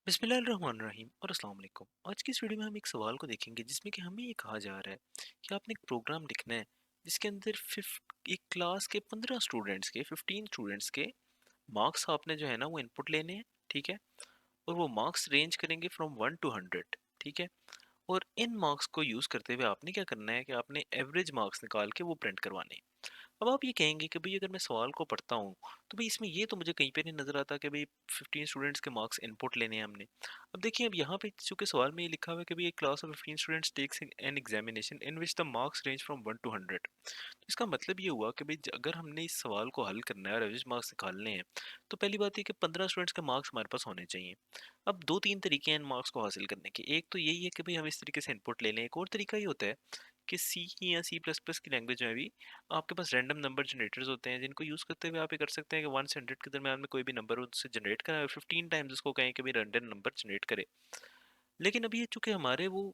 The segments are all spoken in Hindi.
बिस्मिल्लाहिर्रहमानिर्रहीम और अस्सलाम वालेकुम। आज की इस वीडियो में हम एक सवाल को देखेंगे जिसमें कि हमें ये कहा जा रहा है कि आपने एक प्रोग्राम लिखना है जिसके अंदर एक क्लास के 15 स्टूडेंट्स के 15 स्टूडेंट्स के मार्क्स आपने जो है ना वो इनपुट लेने हैं। ठीक है। और वो मार्क्स रेंज करेंगे फ्रॉम 1 to 100। ठीक है। और इन मार्क्स को यूज़ करते हुए आपने क्या करना है कि आपने एवरेज मार्क्स निकाल के वो प्रिंट करवाने हैं। अब आप ये कहेंगे कि भाई अगर मैं सवाल को पढ़ता हूँ तो भाई इसमें ये तो मुझे कहीं पे नहीं नजर आता कि भाई 15 स्टूडेंट्स के मार्क्स इनपुट लेने हैं हमने। अब देखिए अब यहाँ पे चूंकि सवाल में ये लिखा हुआ है कि भाई एक class of 15 students takes an examination in which the marks range from 1 to 100। तो इसका मतलब ये हुआ कि भाई अगर हमने इस सवाल को हल करना है और एवरेज मार्क्स निकालने हैं तो पहली बात है कि 15 स्टूडेंट्स के मार्क्स हमारे पास होने चाहिए। अब दो तीन तरीके हैं इन मार्क्स को हासिल करने के। एक तो यही है कि भाई हम इस तरीके से इनपुट ले लें। एक और तरीका ये होता है कि सी की या सी प्लस प्लस की लैंग्वेज में भी आपके पास रैंडम नंबर जनरेटर्स होते हैं जिनको यूज़ करते हुए आप ये कर सकते हैं कि 1 से 100 के दरमियान में कोई भी नंबर उससे जनरेट करें और 15 टाइम्स उसको कहें कि भाई रैंडम नंबर जनरेट करे। लेकिन अभी ये चूंकि हमारे वो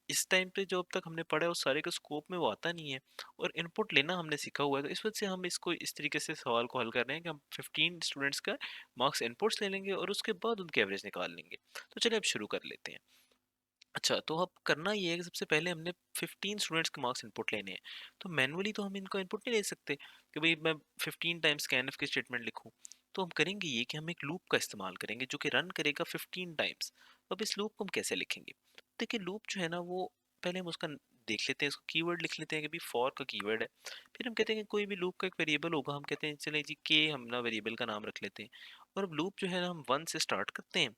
इस टाइम पे जो अब तक हमने पढ़ा है उस सारे के स्कोप में वो आता नहीं है और इनपुट लेना हमने सीखा हुआ है, तो इस वजह से हम इसको इस तरीके से सवाल को हल कर रहे हैं कि हम 15 स्टूडेंट्स का मार्क्स इनपुट्स ले लेंगे और उसके बाद उनके एवरेज निकाल लेंगे। तो चलिए अब शुरू कर लेते हैं। अच्छा, तो अब करना ये है कि सबसे पहले हमने 15 स्टूडेंट्स के मार्क्स इनपुट लेने हैं। तो मैनुअली तो हम इनको इनपुट नहीं ले सकते कि भाई मैं 15 टाइम्स स्कैनफ की स्टेटमेंट लिखूं। तो हम करेंगे ये कि हम एक लूप का इस्तेमाल करेंगे जो कि रन करेगा 15 टाइम्स। अब इस लूप को हम कैसे लिखेंगे? देखिए लूप जो है ना वो पहले हम उसका देख लेते हैं, इसको कीवर्ड लिख लेते हैं कि भाई फॉर का कीवर्ड है। फिर हम कहते हैं कि कोई भी लूप का एक वेरिएबल होगा, हम कहते हैं चले जी के हम ना वेरिएबल का नाम रख लेते हैं। और अब लूप जो है ना हम 1 से स्टार्ट करते हैं।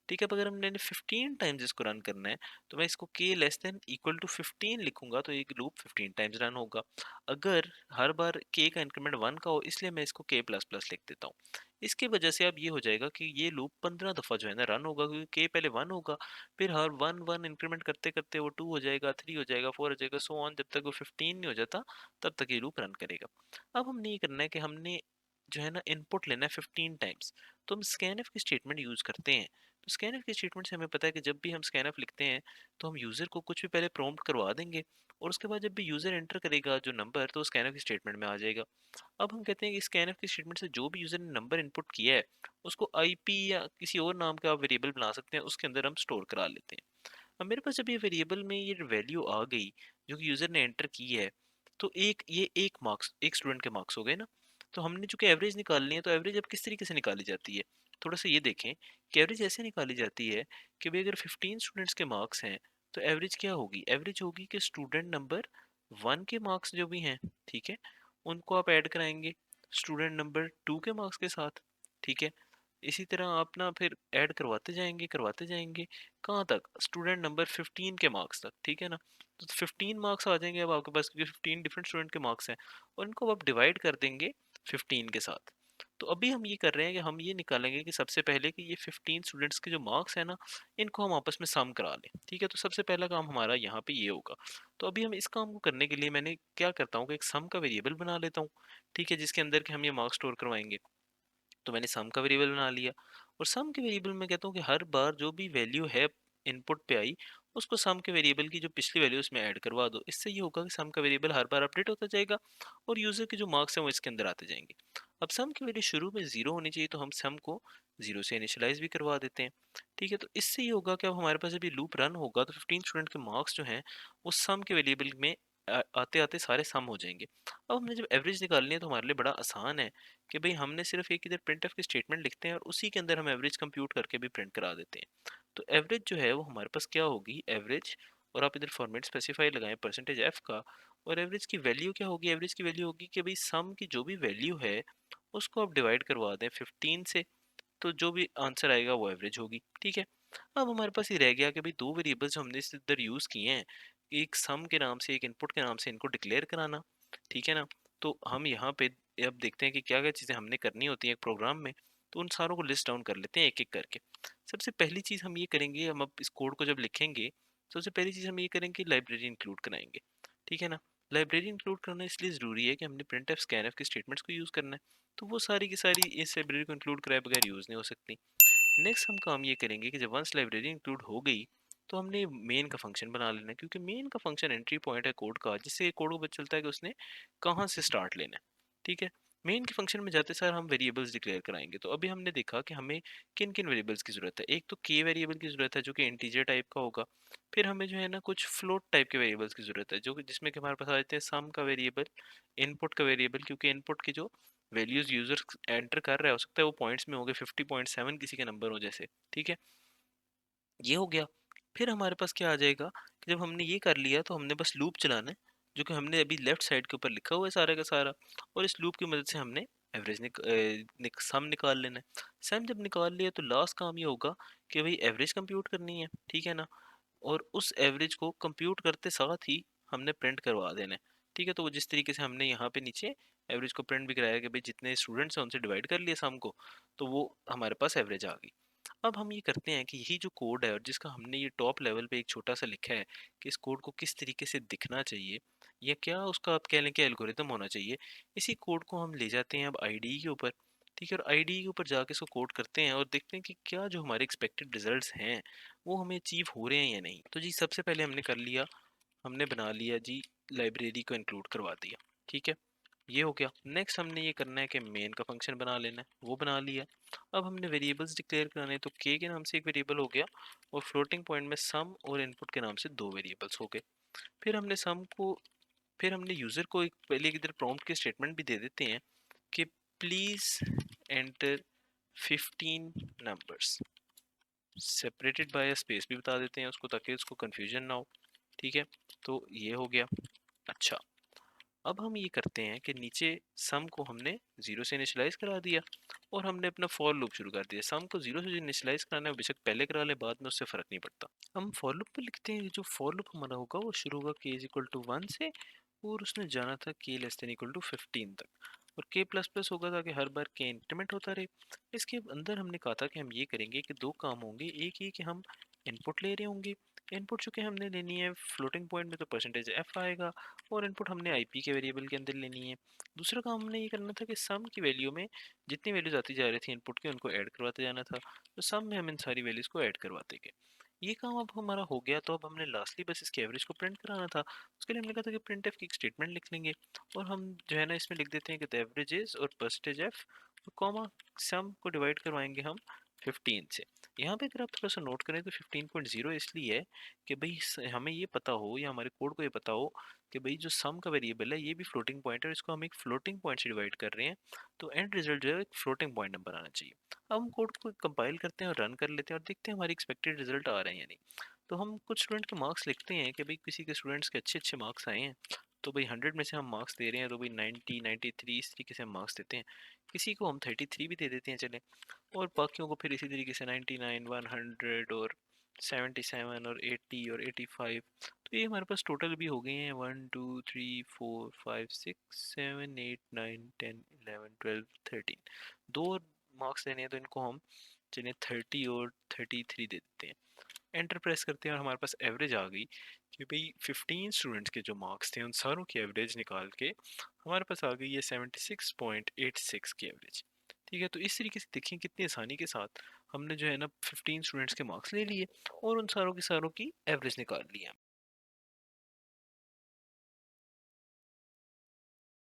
ठीक है। अब अगर हमने 15 टाइम्स इसको रन करना है तो मैं इसको k less than equal to 15 लिखूंगा तो एक लूप 15 टाइम्स रन होगा। अगर हर बार k का इंक्रीमेंट 1 का हो इसलिए मैं इसको k प्लस प्लस लिख देता हूँ। इसकी वजह से अब ये हो जाएगा कि ये लूप 15 दफ़ा जो है ना रन होगा क्योंकि k पहले 1 होगा। फिर हर 1 इंक्रीमेंट करते करते वो 2 हो जाएगा, 3 हो जाएगा, 4 हो जाएगा, सो ऑन जब तक वो 15 नहीं हो जाता तब तक ये लूप रन करेगा। अब हमने ये करना है कि हमने जो है ना इनपुट लेना है 15 टाइम्स। तो हम स्कैनफ की स्टेटमेंट यूज़ करते हैं। तो स्कैनफ की स्टेटमेंट से हमें पता है कि जब भी हम स्कैनफ लिखते हैं तो हम यूज़र को कुछ भी पहले प्रॉम्प्ट करवा देंगे और उसके बाद जब भी यूज़र एंटर करेगा जो नंबर तो स्कैनफ की स्टेटमेंट में आ जाएगा। अब हम कहते हैं कि स्कैनफ की स्टेटमेंट से जो भी यूज़र ने नंबर इनपुट किया है उसको आईपी या किसी और नाम का आप वेरिएबल बना सकते हैं, उसके अंदर हम स्टोर करा लेते हैं। अब मेरे पास जब ये वेरिएबल में ये वैल्यू आ गई जो कि यूज़र ने एंटर की है तो एक मार्क्स एक स्टूडेंट के मार्क्स हो गए ना। तो हमने चूंकि एवरेज निकालनी है तो एवरेज अब किस तरीके से निकाली जाती है? थोड़ा सा ये देखें कि एवरेज ऐसे निकाली जाती है कि भाई अगर 15 स्टूडेंट्स के मार्क्स हैं तो एवरेज क्या होगी? एवरेज होगी कि स्टूडेंट नंबर 1 के मार्क्स जो भी हैं, ठीक है, उनको आप ऐड कराएंगे स्टूडेंट नंबर 2 के मार्क्स के साथ। ठीक है। इसी तरह आप ना फिर ऐड करवाते जाएंगे कहाँ तक? स्टूडेंट नंबर 15 के मार्क्स तक। ठीक है ना। तो 15 मार्क्स आ जाएंगे अब आपके पास क्योंकि 15 डिफरेंट स्टूडेंट के मार्क्स हैं और इनको आप डिवाइड कर देंगे 15 के साथ। तो अभी हम ये कर रहे हैं कि हम ये निकालेंगे कि सबसे पहले कि ये 15 स्टूडेंट्स के जो मार्क्स हैं ना इनको हम आपस में सम करा लें। ठीक है। तो सबसे पहला काम हमारा यहाँ पे ये होगा। तो अभी हम इस काम को करने के लिए मैंने क्या करता हूँ कि एक सम का वेरिएबल बना लेता हूँ। ठीक है। जिसके अंदर के हम ये मार्क्स स्टोर करवाएंगे। तो मैंने सम का वेरिएबल बना लिया और सम के वेरिएबल में कहता हूँ कि हर बार जो भी वैल्यू है इनपुट पे आई उसको सम के वेरिएबल की जो पिछली वैल्यू उसमें ऐड करवा दो। इससे ये होगा कि सम का वेरिएबल हर बार अपडेट होता जाएगा और यूजर के जो मार्क्स हैं वो इसके अंदर आते जाएंगे। अब सम की वैल्यू शुरू में जीरो होनी चाहिए तो हम सम को जीरो से इनिशियलाइज भी करवा देते हैं। ठीक है। तो इससे ये होगा कि अब हमारे पास अभी लूप रन होगा तो 15 स्टूडेंट के मार्क्स जो हैं वो सम के वेरिएबल में आते आते सारे सम हो जाएंगे। अब हमने जब एवरेज निकालनी है तो हमारे लिए बड़ा आसान है कि भाई हमने सिर्फ एक इधर प्रिंटफ की स्टेटमेंट लिखते हैं और उसी के अंदर हम एवरेज कंप्यूट करके भी प्रिंट करा देते हैं। तो एवरेज जो है वो हमारे पास क्या होगी? एवरेज और आप इधर फॉर्मेट स्पेसिफाई लगाएं परसेंटेज एफ का और एवरेज की वैल्यू क्या होगी? एवरेज की वैल्यू होगी कि भाई सम की जो भी वैल्यू है उसको आप डिवाइड करवा दें 15 से तो जो भी आंसर आएगा वो एवरेज होगी। ठीक है। अब हमारे पास ये रह गया कि भाई दो वेरिएबल्स हमने इस इधर यूज़ किए हैं, एक सम के नाम से एक इनपुट के नाम से इनको डिक्लेयर कराना। ठीक है ना। तो हम यहाँ पे अब देखते हैं कि क्या क्या चीज़ें हमने करनी होती हैं एक प्रोग्राम में। तो उन सारों को लिस्ट डाउन कर लेते हैं एक एक करके। सबसे पहली चीज़ हम ये करेंगे, हम अब इस कोड को जब लिखेंगे सबसे पहली चीज़ हम ये करेंगे लाइब्रेरी इंक्लूड कराएंगे। ठीक है ना। लाइब्रेरी इंक्लूड करना इसलिए ज़रूरी है कि हमने प्रिंट एफ स्कैन की स्टेटमेंट्स को यूज़ करना है। तो वो सारी की सारी इस लाइब्रेरी को इंक्लूड कराए बगैर यूज़ नहीं हो सकती। नेक्स्ट हम काम ये करेंगे कि जब वंस लाइब्रेरी इंक्लूड हो गई तो हमने मेन का फंक्शन बना लेना है क्योंकि मेन का फंक्शन एंट्री पॉइंट है कोड का जिससे कोड को पता चलता है कि उसने कहाँ से स्टार्ट लेना है। ठीक है। मेन के फंक्शन में जाते सर हम वेरिएबल्स डिक्लेयर कराएंगे। तो अभी हमने देखा कि हमें किन किन वेरिएबल्स की ज़रूरत है। एक तो के वेरिएबल की ज़रूरत है जो कि इंटीजर टाइप का होगा। फिर हमें जो है ना कुछ फ्लोट टाइप के वेरिएबल्स की ज़रूरत है जो कि जिसमें कि हमारे पास आ जाते हैं सम का वेरिएबल, इनपुट का वेरिएबल, क्योंकि इनपुट की जो वैल्यूज यूजर एंटर कर रहा है हो सकता है वो पॉइंट्स में हो गए 50.7 किसी के नंबर हो जैसे, ठीक है, ये हो गया। फिर हमारे पास क्या आ जाएगा कि जब हमने ये कर लिया तो हमने बस लूप चलाना है जो कि हमने अभी लेफ्ट साइड के ऊपर लिखा हुआ है सारा का सारा। और इस लूप की मदद से हमने एवरेज सम निकाल लेना है। सम जब निकाल लिया तो लास्ट काम ये होगा कि भाई एवरेज कंप्यूट करनी है, ठीक है ना। और उस एवरेज को कंप्यूट करते साथ ही हमने प्रिंट करवा देना है, ठीक है। तो वो जिस तरीके से हमने यहाँ पे नीचे एवरेज को प्रिंट भी कराया कि भाई जितने स्टूडेंट्स हैं उनसे डिवाइड कर लिया सम को, तो वो हमारे पास एवरेज आ गई। अब हम ये करते हैं कि यही जो कोड है और जिसका हमने ये टॉप लेवल पे एक छोटा सा लिखा है कि इस कोड को किस तरीके से दिखना चाहिए या क्या उसका आप कह लें कि एल्गोरिदम होना चाहिए, इसी कोड को हम ले जाते हैं अब आईडी के ऊपर, ठीक है। और आईडी के ऊपर जाके इसको कोड करते हैं और देखते हैं कि क्या जो हमारे एक्सपेक्टेड रिजल्ट्स हैं वो हमें अचीव हो रहे हैं या नहीं। तो जी सबसे पहले हमने कर लिया, हमने बना लिया जी, लाइब्रेरी को इंक्लूड करवा दिया, ठीक है, ये हो गया। नेक्स्ट हमने ये करना है कि मेन का फंक्शन बना लेना है, वो बना लिया। अब हमने वेरिएबल्स डिक्लेयर कराने हैं, तो के नाम से एक वेरिएबल हो गया और फ्लोटिंग पॉइंट में सम और इनपुट के नाम से दो वेरिएबल्स हो गए। फिर हमने सम को, फिर हमने यूज़र को एक पहले इधर प्रॉम्प्ट के स्टेटमेंट भी दे देते हैं कि please enter 15 numbers separated by a space भी बता देते हैं उसको ताकि उसको कन्फ्यूजन ना हो, ठीक है। तो ये हो गया। अच्छा, अब हम ये करते हैं कि नीचे सम को हमने जीरो से इनिशियलाइज करा दिया और हमने अपना फॉर लूप शुरू कर दिया। सम को जीरो से इनिशियलाइज कराना है बेशक पहले करा ले बाद में, उससे फर्क नहीं पड़ता। हम फॉर लूप पे लिखते हैं, जो फॉर लूप हमारा होगा वो शुरू होगा के इज इक्वल टू 1 से और उसने जाना था के लेस देन इक्वल टू 15 तक, और के प्लस प्लस होगा ताकि हर बार के इंक्रीमेंट होता रहे। इसके अंदर हमने कहा था कि हम ये करेंगे कि दो काम होंगे, एक ये कि हम इनपुट ले रहे होंगे, इनपुट चूंकि हमने लेनी है फ्लोटिंग पॉइंट में तो परसेंटेज एफ आएगा, और इनपुट हमने आईपी के वेरिएबल के अंदर लेनी है। दूसरा काम हमने ये करना था कि सम की वैल्यू में जितनी वैल्यूज आती जा रही थी इनपुट के उनको ऐड करवाते जाना था, तो सम में हम इन सारी वैल्यूज को ऐड करवाते गए। ये काम अब हमारा हो गया। तो अब हमने लास्टली बस इसके एवरेज को प्रिंट कराना था। उसके लिए हमने कहा था कि प्रिंट एफ की एक स्टेटमेंट लिख लेंगे और हम जो है ना इसमें लिख देते हैं कि द एवरेज इज और परसेंटेज एफ और कॉमा सम को डिवाइड करवाएंगे हम 15 से। यहाँ पे अगर आप थोड़ा सा नोट करें तो 15.0 इसलिए है कि भाई हमें ये पता हो या हमारे कोड को ये पता हो कि भाई जो सम का वेरिएबल है ये भी फ्लोटिंग पॉइंट है और इसको हम एक फ्लोटिंग पॉइंट से डिवाइड कर रहे हैं, तो एंड रिजल्ट जो है एक फ्लोटिंग पॉइंट नंबर आना चाहिए। अब हम कोड को कंपाइल करते हैं और रन कर लेते हैं और देखते हैं हमारे एक्सपेक्टेड रिजल्ट आ रहे हैं या नहीं। तो हम कुछ स्टूडेंट के मार्क्स लिखते हैं कि भाई किसी के स्टूडेंट्स के अच्छे अच्छे मार्क्स आए हैं, तो भाई 100 में से हम मार्क्स दे रहे हैं तो भाई 90 93 इस तरीके से हम मार्क्स देते हैं। किसी को हम 33 भी दे देते हैं चले, और बाकियों को फिर इसी तरीके से 99 100 और 77 और 80 और 85। तो ये हमारे पास टोटल भी हो गए हैं 1 2 3 4 5 6 7 8 9 10 11 12 13। दो मार्क्स देने हैं तो इनको हम चलिए 30 और 33 दे देते हैं। एंटर प्रेस करते हैं और हमारे पास एवरेज आ गई कि भाई 15 स्टूडेंट्स के जो मार्क्स थे उन सारों की एवरेज निकाल के हमारे पास आ गई है 76.86 की एवरेज। ठीक है, तो इस तरीके से देखिए कितनी आसानी के साथ हमने जो है ना 15 स्टूडेंट्स के मार्क्स ले लिए और उन सारों की एवरेज निकाल ली है।